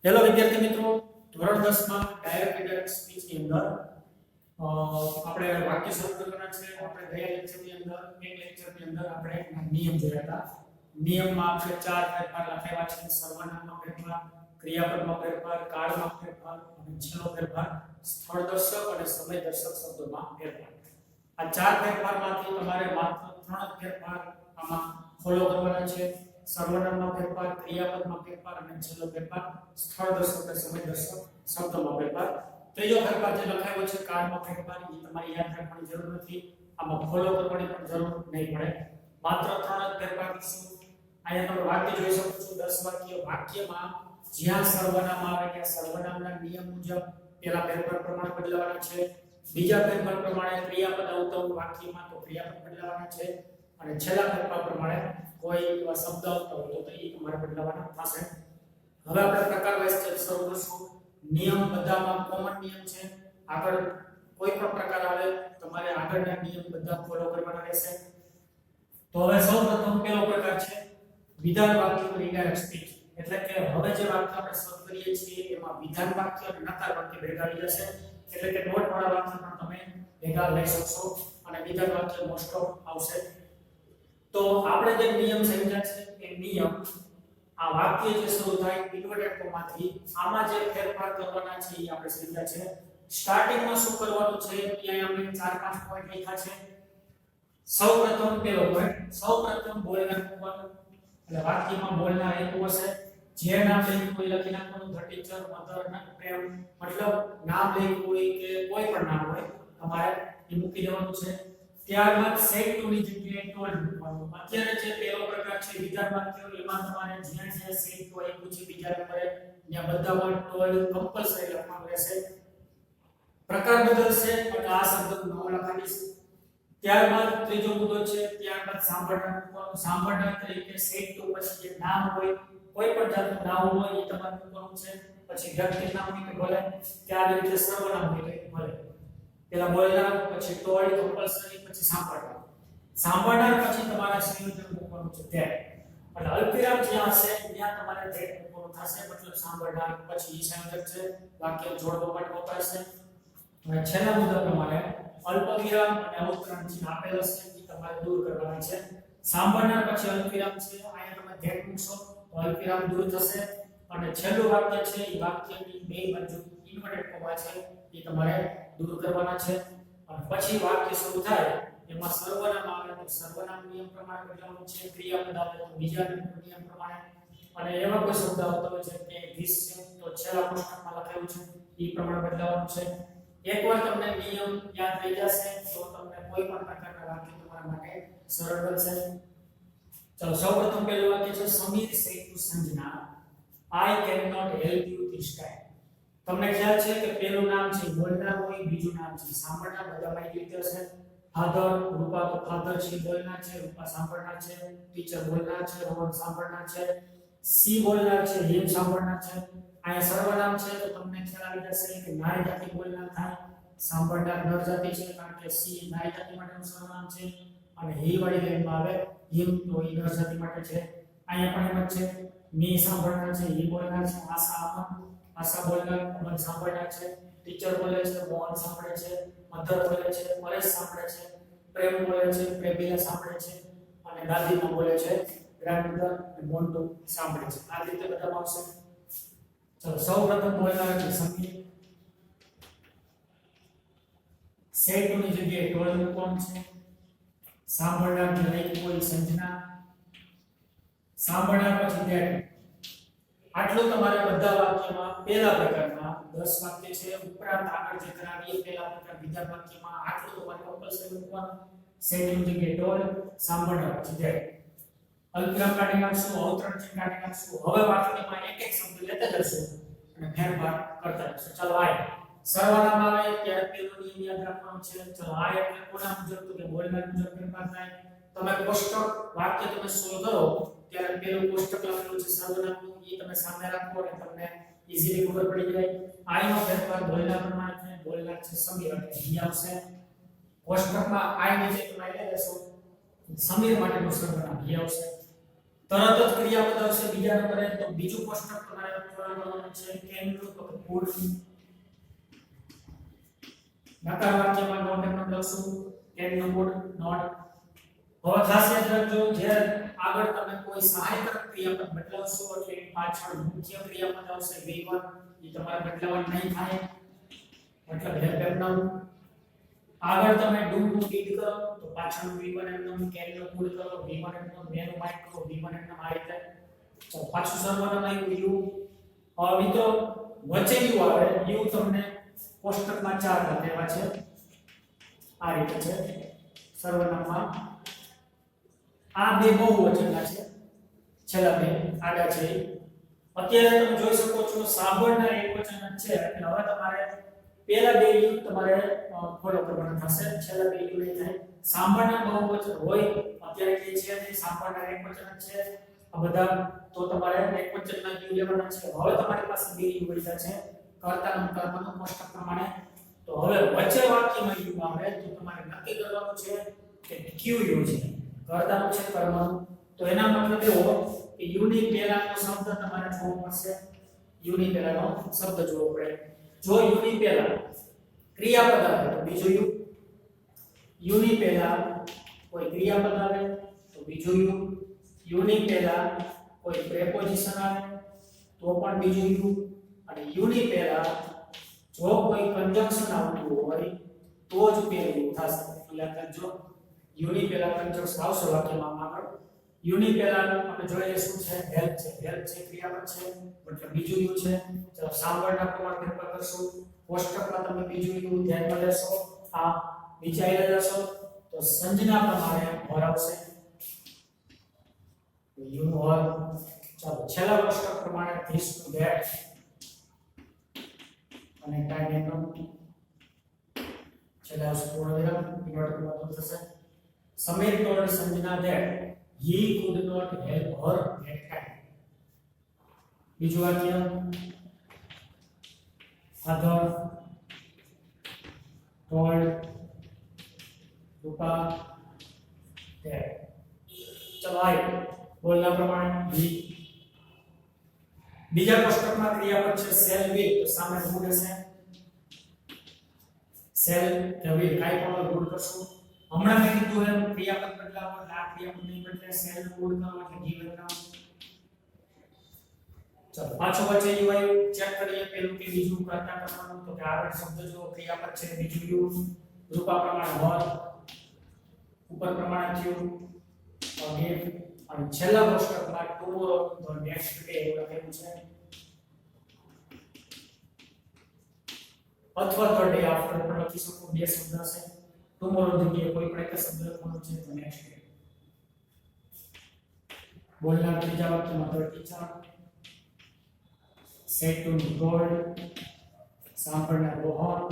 Hello વિદ્યાર્થી મિત્રો, ધોરણ 10 માં ડાયરેક્ટ ઇનડાયરેક્ટ સ્પીચ ની અંદર આપણે વાક્ય શરૂ કરવાના છે. આપણે ગયા લેક્ચર ની અંદર આપણે નિયમ જોયા હતા. નિયમમાં આપણે ચાર ફેરફાર લખાવ્યા છે: સર્વનામમાં ફેરફાર, ક્રિયાપદમાં ફેરફાર, કાળમાં ફેરફાર અને છેલ્લો ફેરફાર સ્થળ દર્શક અને સમય દર્શક શબ્દોમાં ફેરફાર. આ ચાર ફેરફારમાંથી તમારે માત્ર 3 ફેરફાર આમાં ફોલો કરવાના છે: સર્વનામમાં ફેરફાર, ક્રિયાપદમાં ફેરફાર અને છેલ્લો ફેરફાર સ્થળ દર્શક અને સમય દર્શક શબ્દોમાં ફેરફાર. ત્રીજો ફેરફાર જે લખાયો છે કાળમાં ફેરફાર, એ તમારે યાદ રાખવાની જરૂર નથી, આમાં ફોલો કરવાની પણ જરૂર નહીં પડે. માત્ર 3 જ ફેરફાર કરશું. અહીંયા તમે વાક્ય જોઈ શકો છો, 10 વાક્ય. વાક્યમાં જ્યાં સર્વનામ આવે ત્યાં સર્વનામના નિયમ મુજબ પહેલા ફેરફાર પ્રમાણે બદલવાના છે. બીજા ફેરફાર પ્રમાણે ક્રિયાપદ આવતું વાક્યમાં તો ક્રિયાપદ બદલવાના છે અને છેલ્લા ફેરફાર પ્રમાણે કોઈ એવા શબ્દ આવતો હોય તો એ તમારે બદલવાના થશે. હવે આપણે પ્રકાર વાઇઝ શરૂ કરશું. નિયમ બધામાં કોમન નિયમ છે. આગળ કોઈ પણ પ્રકાર આવે તમારે આગળના નિયમ બધા ફોલો કરવાના રહેશે. તો હવે સૌપ્રથમ પહેલો પ્રકાર છે વિધાન વાક્ય અને ઇનડાયરેક્ટ સ્પીચ. એટલે કે હવે જે વાક્ય આપણે શરૂ કરીએ છીએ એમાં વિધાન વાક્ય અને નકાર વાક્ય ભેગા આવી જશે. એટલે કે નોટ વાળા વાક્ય પણ તમે ભેગા લઈ શકશો અને વિધાન વાક્ય મોસ્ટ ઓફ આવશે. તો આપણે જે નિયમ સમજ્યા છે એ નિયમ આ વાક્ય જે શરૂ થાય ઇન્વર્ટેડ કોમાથી આમાં જે ફેરફાર કરવાના છે એ આપણે સમજ્યા છે. સ્ટાર્ટિંગમાં શું કરવાનું છે ત્યાં આપણે 4-5 પોઈન્ટ લખ્યા છે. સૌપ્રથમ પહેલો પોઈન્ટ, સૌપ્રથમ બોલનાર મૂકવાનું. એટલે વાક્યમાં બોલનાર એક હશે. જે નામ લઈને કોઈ લખી નાખવાનું, ધ ટીચર, મધર, પ્રેમ, મતલબ નામ લઈને કોઈ કે કોઈ પણ નામ હોય તમારે એ મૂકી દેવાનું છે. ત્યારબાદ સેટ ટુ ની જગ્યાએ ટોલ્ડ મૂકવાનું. અત્યારે જે પહેલો પ્રકાર છે વિધાન વાક્યો, એમાં તમારે જ્યાં જ્યાં સેટ ટુ આપ્યું છે બીજા નંબરે ત્યાં બધામાં ટોલ્ડ કમ્પલસરી લખવાનું રહેશે. પ્રકાર બદલશે એટલે આ શબ્દનું નામ લખાવીશ. ત્યારબાદ ત્રીજો મુદ્દો છે, ત્યારબાદ સાંભળનાર મૂકવાનું. સાંભળનાર તરીકે સેટ ટુ પછી જે નામ હોય, કોઈ પણ જાતનું નામ હોય એ તમારે મૂકવાનું છે. પછી વ્યક્તિ નામ હોય કે ભલે, ત્યાર રીતે સર્વનામ હોય કે ભલે. પેલા બોલનાર, પછી ટોલ્ડ કમ્પલસરી, પછી સાંભળનાર. સાંભળનાર પછી તમારા સંયોજન મૂકવાનું છે ધેટ. એટલે અલ્પવિરામ જ્યાં હશે ત્યાં તમારે ધેટ મૂકવાનું થશે. મતલબ સાંભળનાર પછી ઈ સંયોજક છે, વાક્ય જોડવા માટે વપરાશે. અને છેલ્લા મુદ્દા પ્રમાણે અલ્પવિરામ અને અવતરણ ચિહ્ન આપેલ હશે એ તમારે દૂર કરવાના છે. સાંભળનાર પછી અલ્પવિરામ છે, અહીંયા તમે ધેટ મૂકશો તો અલ્પવિરામ દૂર થશે. અને છેલ્લું વાક્ય છે એ વાક્યની બે બાજુ ઇન્વર્ટેડ કોમા છે એ તમારે દૂર કરવાના છે. અને પછી વાક્ય શરૂ થાય એમાં સર્વનામ આવે તો સર્વનામ નિયમ પ્રમાણે બદલવાનું છે, ક્રિયાપદ આવે તો બીજા નિયમ પ્રમાણે. અને એવા કોઈ શબ્દ આવતો હોય છે કે ધીસ છે તો છેલ્લા કોષ્ટકમાં લખાયું છે એ પ્રમાણે બદલવાનું છે. એકવાર તમને નિયમ યાદ રહી જશે તો તમને કોઈ પણ પ્રકારના વાક્ય તમારા માટે સરળ બનશે. ચલો સૌપ્રથમ પહેલું વાક્ય છે, Sameer said to Sanjana, I cannot help you this time. તમને ખ્યાલ છે કે પહેલું નામ છે બોલનાર હોય, બીજું નામ છે સાંભળનાર. બધામાં એક રીતે હશે. ફાધર, રૂપા તો ફાધર છે બોલનાર છે, રૂપા સાંભળનાર છે. ટીચર બોલનાર છે, રોહન સાંભળનાર છે. સી બોલનાર છે, હિમ સાંભળનાર છે. અહીંયા સર્વનામ છે તો તમને ખ્યાલ આવી જશે કે નારી જાતિ બોલનાર થાય, સાંભળનાર નર જાતિ છે કારણ કે સી નારી જાતિ માટેનું સર્વનામ છે. અને હી વાળી લાઈનમાં આવે હિમ તો એ નર જાતિ માટે છે. અહીંયા પણ એમ જ છે, મી સાંભળનાર છે, હી બોલનાર છે, આશા બોલનાર, અમન સાંભળનાર છે. ટીચર બોલે છે, મોહન સાંભળે છે. મધર બોલે છે, પરેશ સાંભળે છે. પ્રેમ બોલે છે, પ્રેમિલા સાંભળે છે. અને દાદીમાં બોલે છે, ગ્રાન્ડમધર અને મોન્ટુ સાંભળે છે. આ રીતે બધા આવશે. ચલો સૌપ્રથમ બોલનાર એટલે સમીર. સેટ ની જગ્યાએ ટોલ્ડ મૂકવાનું છે. સાંભળનાર જે લાઈક કોઈ સંજના, સાંભળનાર પછી ધેટ. આટલું તમારે બધા વાક્યમાં પહેલા પ્રકારમાં 10 વાક્ય છે, ઉપરાંત આગળ જે કરાવીએ પહેલા પ્રકાર બીજા વાક્યમાં આટલું તમારે કમ્પલસરી મૂકવાનું. સેટ ની જગ્યાએ ટોલ્ડ, સાંભળનાર પછી ધેટ. અલ્પવિરામ કાઢી નાખશું, અવતરણ ચિહ્ન કાઢી નાખશું. હવે વાક્યમાં એક એક શબ્દ લેતા જશું અને ફેરફાર કરતા જશું. ચાલો આય સર્વનામ આવે ત્યારે પેલો નિયમ યાદ રાખવાનો છે. ચાલો આય એટલે કોના મુજબ તો કે બોલનાર મુજબ ફેરફાર થાય. તમે કોષ્ટક વાક્ય તમે સોલ્વ કરો ત્યારે પેલું કોષ્ટક લખેલું છે સર્વનામનું એ તમે સામે રાખો અને તમને ઈઝીલી ખબર પડી જાય. આય નો ફેરફાર બોલનાર પ્રમાણે થાય. બોલનાર છે સમીર એટલે અહીં આવશે. કોષ્ટકમાં આય ની જગ્યાએ તમે લઈ લેશો સમીર માટેનું સર્વનામ અહીં આવશે. તરત જ ક્રિયાપદ આવશે બીજા નંબરે. તો બીજું કોષ્ટક તમારે જોડવાનું છે કેન નું, તો કુડ. નકાર વાક્યમાં નોટ એમ લખશું કેન નું કુડ નોટ. હવે ખાસ યાદ રાખજો, જે આગળ તમે કોઈ સહાયક ક્રિયાપદ બદલાવશો એટલે પાછળ મુખ્ય ક્રિયાપદ આવશે v1, એ તમારે બદલાવવાનું નહીં થાય, મતલબ હેલ્પ એમનું. આગળ તમે ડુ નું ડીડ કરો તો પાછળનું v1 એમનું, કેન નું કુડ કરો v1 એમનું, મેનું માઇક કરો v1 એમનું, આ રીતે. તો પાછું સર્વનામ આવ્યું યુ. હવે મિત્રો વચ્ચે યુ આવે, યુ તમને કોષ્ટકમાં 4 લખેલા છે, આ રીતે છે સર્વનામમાં. આ બે બહુવચનના છે, છેલ્લા બે આડા છે. અત્યારે તમે જોઈ શકો છો સાંભળનાર એકવચન જ છે, એટલે હવે તમારે પહેલા બે યુ તમારે ફોલો કરવાના થશે, છેલ્લા બે યુ નહીં થાય. સાંભળનાર બહુવચન હોય અત્યારે કે છે ને સાંભળનાર એકવચન જ છે આ બધા, તો તમારે એકવચનના યુ લેવાના છે. હવે તમારી પાસે બે યુ બચ્યા છે કર્તા અને કર્મનો કોષ્ટક પ્રમાણે. તો હવે વચ્ચે વાક્યમાં યુ આવે તો તમારે નક્કી કરવાનું છે કે ક્યુ યુ છે, કર્તાનું છે કર્મનું. તો એના મતલબ એવો કે યુ ની પહેલાનો શબ્દ તમારે જોવો પડશે, યુ ની પહેલાનો શબ્દ જોવો પડે. જો યુ ની પહેલા ક્રિયાપદ આવે તો બીજો યુ, યુ ની પહેલા કોઈ ક્રિયાપદ આવે તો બીજો યુ, યુ ની પહેલા કોઈ પ્રેપોઝિશન આવે તો પણ બીજો યુ, અને યુ ની પહેલા જો કોઈ કંજંક્શન આવતું હોય તો જ પહેલું યુ થશે. યાદ રાખજો, યુ ની પહેલા કંજંક્શન આવશે વાક્યમાં. આગળ યુ ની પહેલા આપણે જોઈએ શું છે, હેલ્પ છે, હેલ્પ છે ક્રિયાપદ છે, મતલબ બીજું યુ છે. ચાલો સાંભળના પ્રમાણ ફેરફાર કરશું. કોષ્ટકમાં તમે બીજું યુ ધ્યાનમાં લેશો, આ નીચે આવી જશો તો સંજ્ઞા પ્રમાણે હોર આવશે, યુ હોર. ચાલો છેલ્લા કોષ્ટક પ્રમાણે ધીસ ટુ ધેટ અને ટાઈમ એનો છેલ્લા પૂર્ણ વિરામ ઇન્વર્ટરમાં તો થશે. Sameer told Sanjana that he could not help her that time. બીજું વાક્ય father told રૂપા that. ચલો આય બોલના પ્રમાણે he. બીજા કોષ્ટકમાં ક્રિયાપદ છે સેલ વિલ, તો સામે ગુડ હશે. સેલ કે વિલ કાઈ પણ ગુડ કરશું. હમણાં મેં કીધું એમ ક્રિયાપદ બદલાવો એટલે આ ક્રિયાપદ નહીં બદલે, સેલ નું ગુડ કરો એટલે ગીવન નામ. ચલો પાછો વચ્ચે યુ આવ્યું, ચેક કરીએ પેલું કે બીજું કરતા કરવાનું. તો કે આગળ શબ્દ જો ક્રિયાપદ છે બીજું યુ, રૂપા પ્રમાણે હોર, ઉપર પ્રમાણે થયું ગેટ, અને છેલ્લા કોષ્ટકમાં ટુમોરો ધ નેક્સ્ટ ડે એવું લખેલું છે, અથવા ધ ડે આફ્ટર પણ લખી શકો. બે શબ્દ હશે, ટુમોરો જગ્યાએ કોઈ પણ એક શબ્દ લખવાનો છે, ધ નેક્સ્ટ ડે. બોલનાર ત્રીજા વાક્યમાં the teacher said to told, સાંભળનાર રોહન,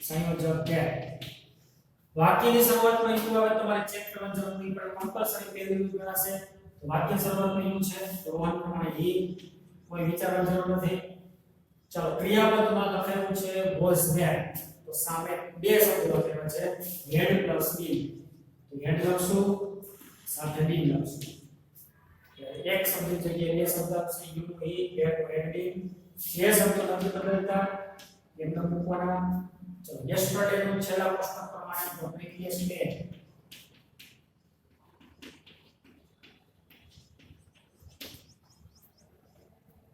સંયોજક ધેટ. વાક્યની શરૂઆતમાં યુ આવે તમારે ચેક કરવાની જરૂર નહીં પડે, કમ્પલસરી પહેલું યુ ગણાશે. તો વાક્ય શરૂઆતમાં યુ છે તો રોહન પ્રમાણે હી, કોઈ વિચારવાની જરૂર નથી. ચાલો ક્રિયાપદમાં લખેલું છે was there, તો સામે બે શબ્દ લખેલા છે had પ્લસ been. તો had લખશું સાથે been લખશું, એક શબ્દ જગ્યાએ બે શબ્દ આવશે યુ હી had been. જે શબ્દ નથી બદલતા એમને મૂકવાના. ચલો yesterday નું છેલ્લા કોષ્ટક પ્રમાણે તો previous day.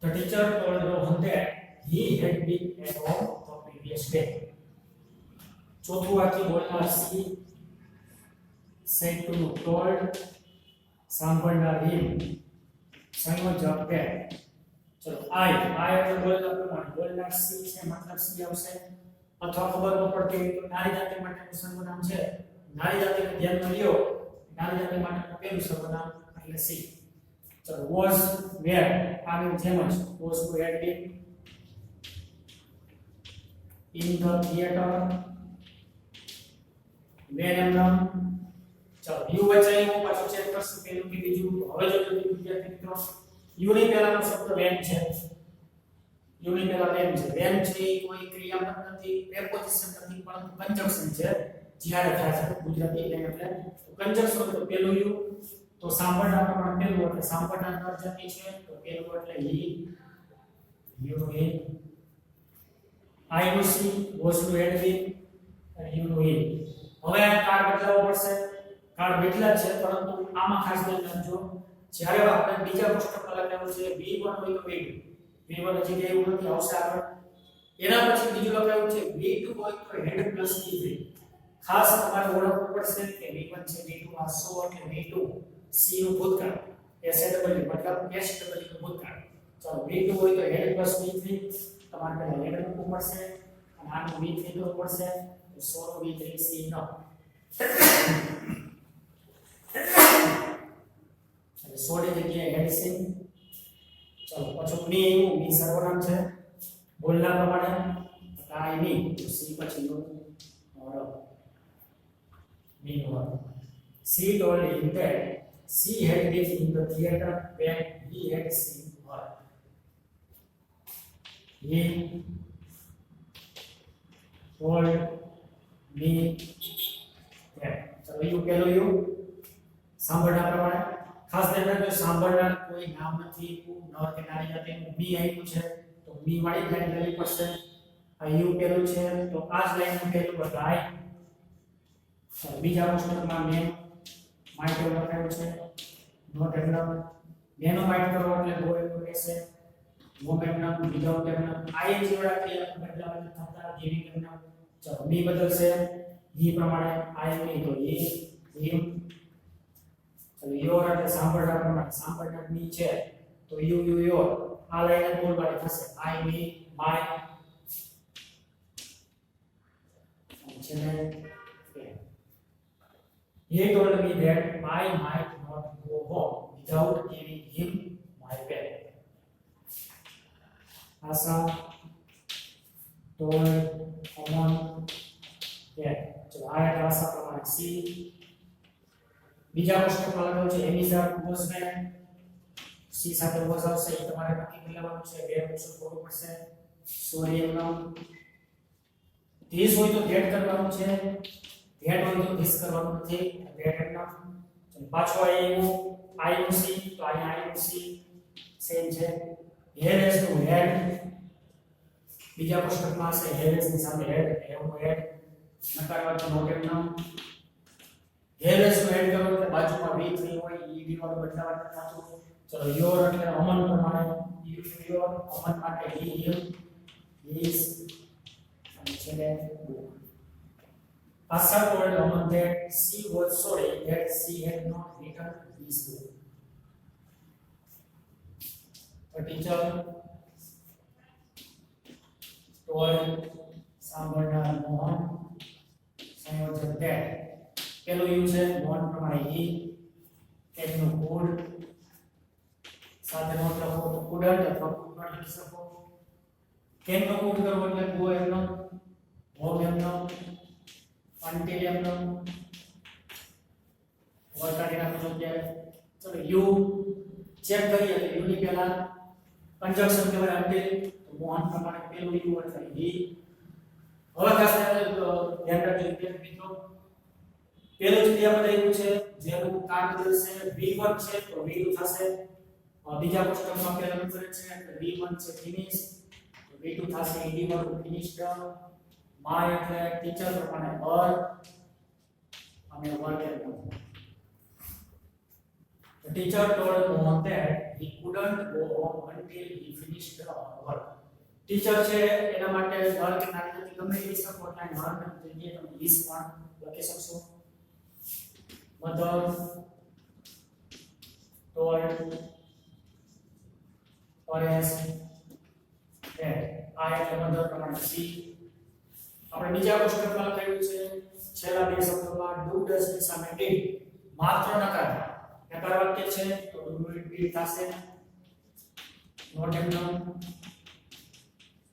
The teacher told Rohan that he had been at home the previous day. ચોથું વાક્ય બોલનાર સી said to told, સાંભળનાર him, સંયોજક that. ચલો I એટલે બોલનાર પ્રમાણે, બોલનાર સી છે મતલબ સી આવશે. અથવા ખબર ન પડતી તો નારી જાતિ માટેનું સર્વનામ છે, નારી જાતિને ધ્યાનમાં લ્યો, નારી જાતિ માટેનું પહેલું સર્વનામ એટલે સી. ચલો was where આની જેમ જ was who had been in the theater, when એમનું. ચલો યુ વચ્ચે હું પાછું ચેક કરશું પેલું કે બીજું. હવે જો વિદ્યાર્થી મિત્રો યુ ની પહેલાનો શબ્દ when છે, યુ ની પહેલા when છે. when છે કોઈ ક્રિયાપદ નથી, પ્રેપોઝિશન નથી, પરંતુ કંજંક્શન છે. જ્યારે થાય છે ગુજરાતી એટલે કંજંક્શન તો પેલું યુ, તો સાંભળના પ્રમાણે પેલું એટલે સાંભળના નરજતી છે તો પેલું એટલે હી યુ એ આઈ નું સી વોઝ નું હેડ બી અને યુ નું એ. હવે આ કાર્ડ બદલાવવો પડશે. કાર્ડ બદલા છે પરંતુ આમાં ખાસ ધ્યાન રાખજો જ્યારે આપણે બીજા કોષ્ટકમાં લખાવ્યું છે v1 હોય તો v2 v1 જગ્યાએ એવું નથી આવશે આગળ. એના પછી બીજું લખાવ્યું છે v2 હોય તો હેડ પ્લસ v3. ખાસ તમારે ઓળખવું પડશે કે v1 છે v2 આ સો એટલે v2 c નું ભૂતકાળ sw મતલબ sw નું ભૂતકાળ. ચાલો v2 હોય તો હેડ પ્લસ v3 તમારે પહેલા હેડ મૂકવું પડશે અને આનું v3 કરવું પડશે તો 100 નું v3 c નો એટલે 100 ની જગ્યાએ હેડ c. ચાલો પછી મી એવું મી સર્વનામ છે બોલના પ્રમાણે આ મી તો c પછી નો Meanwhile, she told him that she had been in the theater when he had seen her. He told me that. So you tell you સાંભળના પ્રમાણે ખાસ ધ્યાન રાખજો સાંભળના કોઈ નામ નથી ન કે નાની નથી મી આવ્યું છે તો મી વાળી લાઈન લેવી પડશે. આ યુ પેલું છે તો આ જ લાઈન પેલું બધાય બીજા કોષ્ટકમાં મેન માઇટ એવું લખાયું છે નોટ એમનમ મેનો માઇટ કરો એટલે ગો એવું રહેશે મોમ એમનમ વિધાઉટ એમનમ આઈએનજી વાળા ક્રિયા બદલાવા થતા ગિવિંગ એમનમ. ચલો બી બદલશે ઈ પ્રમાણે આઈ ની તો ઈ હિમ. ચલો યોર એટલે સાંભળના પ્રમાણે સાંભળના ની છે તો યુ યુ યોર આ લાઈન બોલવાની થશે આઈ મી માય છે ને. He told me that I might not go home without giving him my bag. Asa told Aman that. So I had Asa પ્રમાણે C. બીજા કોષ્ટકમાં લખેલું છે એમિઝા વોઝમેન C સાથે વોઝ આવશે એ તમારે નક્કી કરી લેવાનું છે બે ઓપ્શન ખોટું પડશે. સોરી એમનો ધીસ હોય તો ધેટ કરવાનું છે ધેટ હોય તો ધીસ કરવાનું નથી. ધેટ એમનો પાછો આઈ નું સી તો અહીંયા આઈ નું સી સેમ છે. હેર એસ નું હેડ બીજા કોષ્ટકમાં હશે હેર એસ ની સામે હેડ હેવ નું હેડ નકારવાનો નોટ એમનો. હેર એસ નું હેડ કરો એટલે બાજુમાં v3 હોય ઈ વાળું બદલાવાનું થતું. ચલો યોર એટલે અમન પ્રમાણે યુ યોર અમન માટે હી હિમ હિઝ અને છેલ્લે Asa told Aman that she was sorry that she had not written his book. The teacher told Sambandha Mohan સંયોજક that પેલું યુ છે મોહન પ્રમાણે he તેનું could સાથે નોટ લખો તો couldn't અથવા could not લખી શકો. કેન નો could કરવો એટલે go એમનો home એમનો until એમનો વર્તાડી નાખો ત્યારે. ચલો યુ ચેક કરીએ તો યુ ની પહેલા કંજક્શન કહેવાય until તો મોહન પ્રમાણે પેલું યુ એટલે હી. હવે ખાસ ધ્યાન રાખજો મિત્રો પેલું જ ક્રિયાપદ આવ્યું છે જેનું કાર્ય બદલશે v1 છે તો v2 થશે. બીજા કોષ્ટકમાં પેલા નંબર છે એટલે v1 છે ફિનિશ તો v2 થશે ed1 ફિનિશ્ડ. My એટલે ટીચર પ્રમાણે her અને work એટલે. The teacher told Mohan that he couldn't go home until he finished the work. Teacher છે એના માટે her કે નાની નથી ગમે એ શકો એટલે her ને જગ્યાએ તમે his પણ લખી શકશો. Mother told Paresh that I એટલે mother પ્રમાણે she. આપણે બીજા કોષ્ટકમાં લખાયું છે છેલ્લા બે શબ્દોમાં ડુ ડઝ ની સામે ડીડ માત્ર નકાર વાક્ય છે તો ડુ ડીડ થશે. નોટ એમનો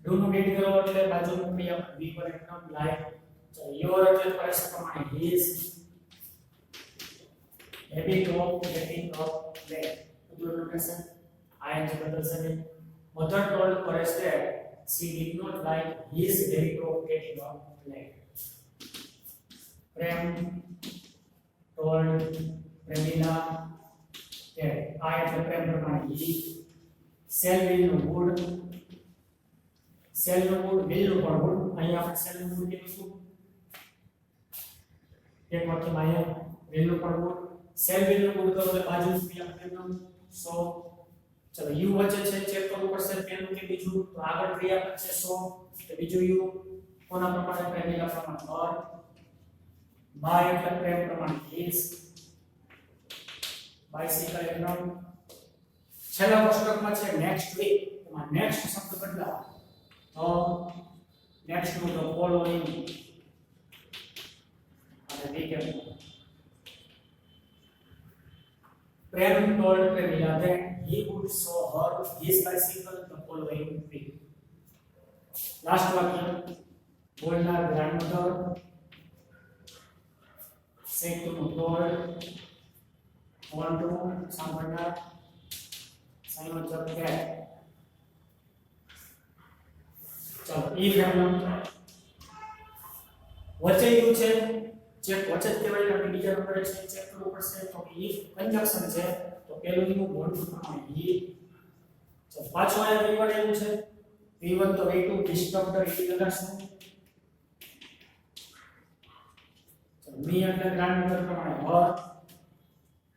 ડુ નું ડીડ કરો એટલે બાજુનું ક્રિયાપદ વી પર એકદમ લાઈક. યોર એટલે પરેશ પ્રમાણે his habit of getting up late બધું લોકેશન આઈએનજી બદલશે નહીં. Mother told Paresh that she did not like his habit of getting up late. Prem told Premila કે આ એટલે પ્રેમ પ્રમાણે ઈ સેલ વિલ નું મૂળ સેલ નું મૂળ વિલ નું પણ મૂળ અહીંયા આપણે સેલ નું મૂળ કીધું શું એક વાક્યમાં અહીંયા વિલ નું પણ મૂળ સેલ વિલ નું મૂળ કરો એટલે બાજુ ક્રિયા પ્રેમનું સો ચલો યુ વચ્ચે છે ચેક કરવું પડશે પેલું કે બીજું તો આગળ ક્રિયાપદ છે સો તો બીજું યુ કોના પ્રમાણે પહેલા પ્રમાણે ઓર બાય એટલે પ્રેમ પ્રમાણે ઇઝ બાયસિકલ એનો છેલ્લા કોષ્ટકમાં છે નેક્સ્ટ વીક એમાં નેક્સ્ટ શબ્દ બદલા તો નેક્સ્ટ નું તો ફોલોઈંગ અને weekend Prem told Premila that he would show her his bicycle the following week. Last vakya, બોલનાર grandmother said to told on to સાંભળનાર સંયોજક that. ચાલો ઈ ફેરનો વચ્ચે યુ છે ચેક વચ્ચે કહેવાય કે બીજા નંબરે છે ચેક કરવું પડશે તો ઈ કંજક્શન છે તો પેલું નું બોન્ડ પ્રમાણે ઈ તો પાછો આ V1 એવું છે V1 તો V2 ડિસ્ટર્બડ ઈ લગાડશું તો મી એટલે ગ્રાન્ડ પ્રમાણે ઓર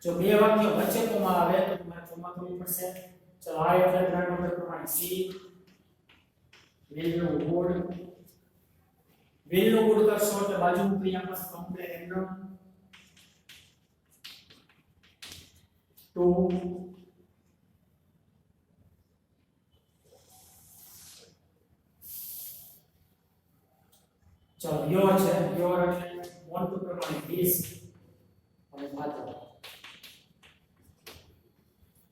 જો બે વાક્ય વચ્ચે કોમા આવે તો તમારે કોમા કરવું પડશે ચલો આ એટલે ગ્રાન્ડ પ્રમાણે સી વિલ નું બોર્ડ વિલ નું બોર્ડ કરશો એટલે બાજુ ક્રિયાપદ કમ્પ્લેટ એન્ડમ ટુ ચલો યોર છે યોર એટલે વોન્ટ ટુ પ્રમાણે ધીસ અને father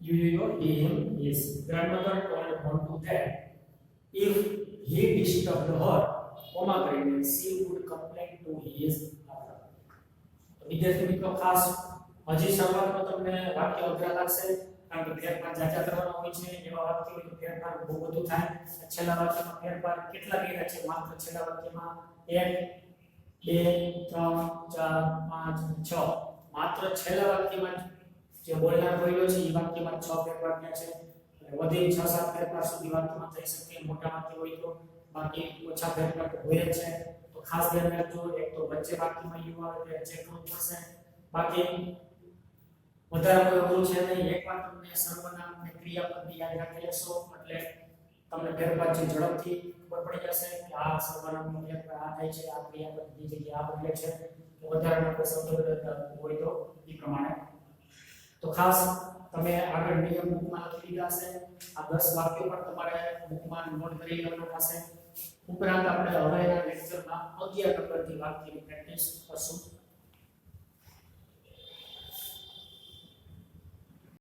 you him his grandmother told want to that if he disturbed her comma કરીને she would complain to his father વિદ્યાર્થી મિત્રો ખાસ હજી શરૂઆતમાં તમને વાક્ય અઘરા લાગશે કારણ કે ફેરફાર જાજા કરવાનો હોય છે એવા વાક્ય હોય તો ફેરફાર બહુ બધું થાય છેલ્લા વાક્યમાં ફેરફાર કેટલા કર્યા છે માત્ર છેલ્લા વાક્યમાં 1 2 3 4 5 6 માત્ર છેલ્લા વાક્યમાં જે બોલનાર બોલ્યો છે એ વાક્યમાં 6 ફેરફાર થયા છે વધે 6-7 ફેરફાર સુધી વાક્યમાં થઈ શકે મોટા વાક્ય હોય તો બાકી ઓછા ફેરફાર તો હોય જ છે તો ખાસ ધ્યાન રાખજો એક તો વચ્ચે વાક્યમાં યુ આવે એટલે ચેક કરવું પડશે બાકી વધારે કોઈ અઘરું છે નહીં એકવાર તમને સર્વનામ અને ક્રિયાપદ યાદ રાખી લેશો એટલે તમને ફેરફાર છે ઝડપથી ખબર પડી જશે કે આ સર્વનામનો ફેરફાર આ થાય છે આ ક્રિયાપદની જગ્યાએ આ બદલે છે તો વધારે કોઈ શબ્દ બદલતા હોય તો એ પ્રમાણે તો ખાસ તમે આગળ નિયમ બુકમાં લખી લીધા છે આ 10 વાક્યો પણ તમારે બુકમાં નોટ કરી લેવાના થશે ઉપરાંત આપણે હવેના લેક્ચરમાં 11 નંબરથી વાક્યની પ્રેક્ટિસ કરશું